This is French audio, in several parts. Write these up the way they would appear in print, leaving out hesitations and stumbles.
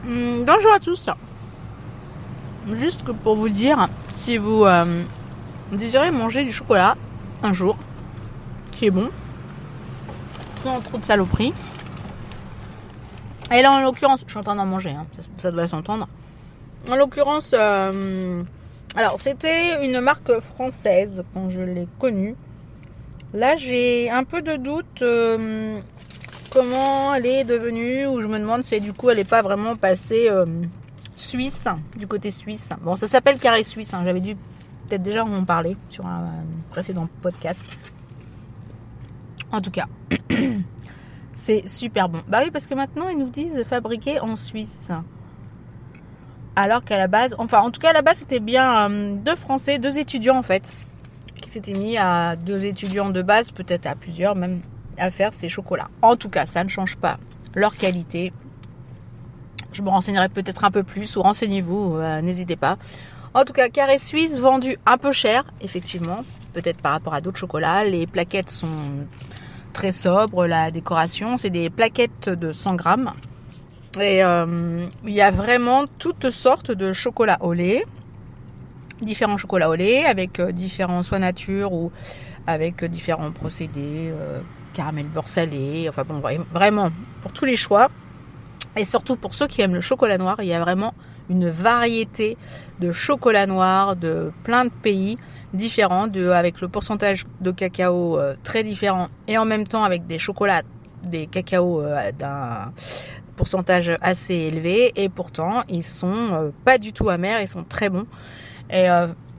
Bonjour à tous. Juste que pour vous dire, si vous désirez manger du chocolat un jour, qui est bon, sans trop de saloperie. Et là, en l'occurrence, je suis en train d'en manger, ça doit s'entendre. En l'occurrence, alors c'était une marque française quand je l'ai connue. Là, j'ai un peu de doute comment elle est devenue, ou je me demande si du coup elle n'est pas vraiment passée suisse, du côté suisse. Bon, ça s'appelle Carré Suisse, j'avais dû peut-être déjà en parler sur un précédent podcast. En tout cas, c'est super bon. Bah oui, parce que maintenant ils nous disent fabriqué en Suisse. Alors qu'à la base, en tout cas à la base c'était bien deux Français, deux étudiants en fait, qui s'étaient mis à deux étudiants de base, peut-être à plusieurs même, à faire ces chocolats. En tout cas, ça ne change pas leur qualité. Je me renseignerai peut-être un peu plus, ou renseignez-vous, n'hésitez pas. En tout cas, Carré Suisse, vendu un peu cher, effectivement, peut-être par rapport à d'autres chocolats. Les plaquettes sont très sobres, la décoration, c'est des plaquettes de 100 grammes. Et il y a vraiment toutes sortes de chocolats au lait, différents chocolats au lait, avec différents soit nature ou avec différents procédés, caramel beurre salé, enfin bon, vraiment pour tous les choix. Et surtout pour ceux qui aiment le chocolat noir, il y a vraiment une variété de chocolat noir de plein de pays différents, avec le pourcentage de cacao très différent, et en même temps avec des chocolats, des cacaos d'un pourcentage assez élevé, et pourtant ils sont pas du tout amers, ils sont très bons. Et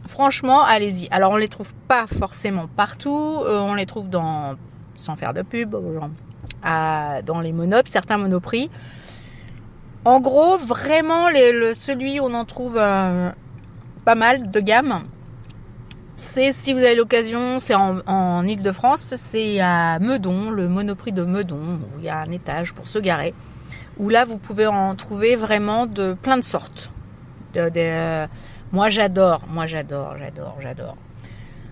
franchement, allez-y. Alors on les trouve pas forcément partout, on les trouve sans faire de pub, dans les certains Monoprix. En gros, vraiment, celui où on en trouve pas mal de gamme, c'est, si vous avez l'occasion, c'est en Ile-de-France, c'est à Meudon, le Monoprix de Meudon, où il y a un étage pour se garer, où là, vous pouvez en trouver vraiment de plein de sortes. Moi, j'adore.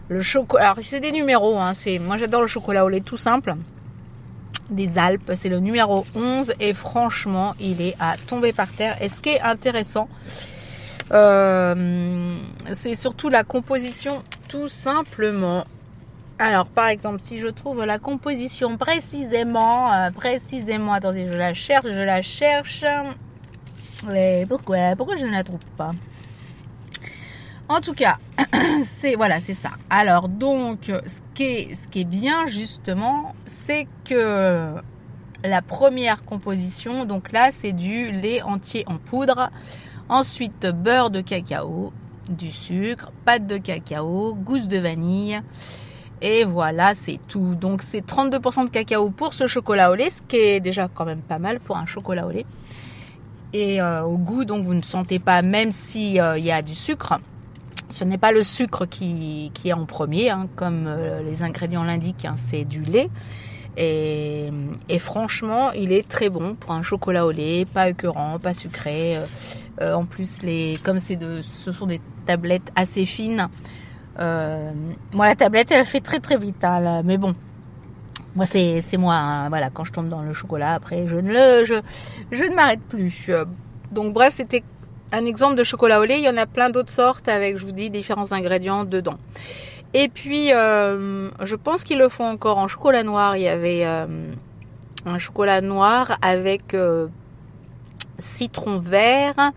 Le chocolat, alors c'est des numéros, moi j'adore le chocolat au lait tout simple. Des Alpes, c'est le numéro 11 et franchement il est à tomber par terre. Et ce qui est intéressant, c'est surtout la composition tout simplement. Alors par exemple, si je trouve la composition précisément, attendez, je la cherche, mais pourquoi je ne la trouve pas? En tout cas, c'est ça. Alors donc, ce qui est bien justement, c'est que la première composition, donc là, c'est du lait entier en poudre, ensuite beurre de cacao, du sucre, pâte de cacao, gousse de vanille, et voilà, c'est tout. Donc c'est 32% de cacao pour ce chocolat au lait, ce qui est déjà quand même pas mal pour un chocolat au lait. Et au goût, donc vous ne sentez pas, même s'il y a du sucre. Ce n'est pas le sucre qui est en premier, comme les ingrédients l'indiquent, c'est du lait. Et franchement, il est très bon pour un chocolat au lait, pas écœurant, pas sucré. En plus, ce sont des tablettes assez fines. Moi, la tablette, elle fait très très vite, mais bon. Moi, c'est moi, voilà, quand je tombe dans le chocolat, après, je ne m'arrête plus. Donc bref, c'était un exemple de chocolat au lait. Il y en a plein d'autres sortes avec, je vous dis, différents ingrédients dedans. Et puis, je pense qu'ils le font encore en chocolat noir. Il y avait un chocolat noir avec citron vert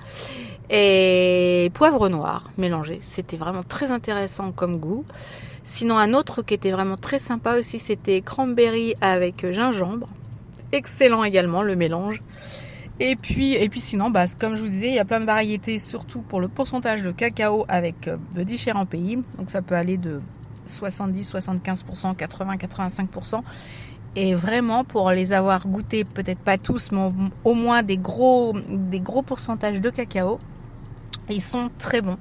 et poivre noir mélangé. C'était vraiment très intéressant comme goût. Sinon, un autre qui était vraiment très sympa aussi, c'était cranberry avec gingembre. Excellent également le mélange. Et puis sinon, comme je vous disais, il y a plein de variétés, surtout pour le pourcentage de cacao avec de différents pays. Donc ça peut aller de 70, 75%, 80, 85%. Et vraiment, pour les avoir goûtés, peut-être pas tous, mais au moins des gros pourcentages de cacao, ils sont très bons.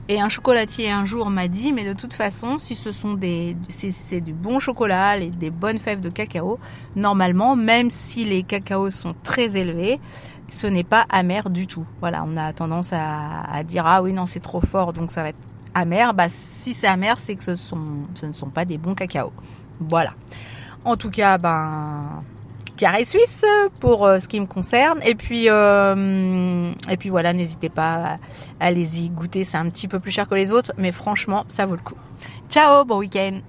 Et un chocolatier un jour m'a dit, mais de toute façon, si c'est du bon chocolat, des bonnes fèves de cacao, normalement, même si les cacaos sont très élevés, ce n'est pas amer du tout. Voilà, on a tendance à dire, ah oui, non, c'est trop fort, donc ça va être amer. Si c'est amer, c'est que ce ne sont pas des bons cacaos. Voilà. En tout cas, carré suisse pour ce qui me concerne. Et puis voilà, n'hésitez pas, allez-y, goûter, c'est un petit peu plus cher que les autres, mais franchement, ça vaut le coup. Ciao, bon week-end.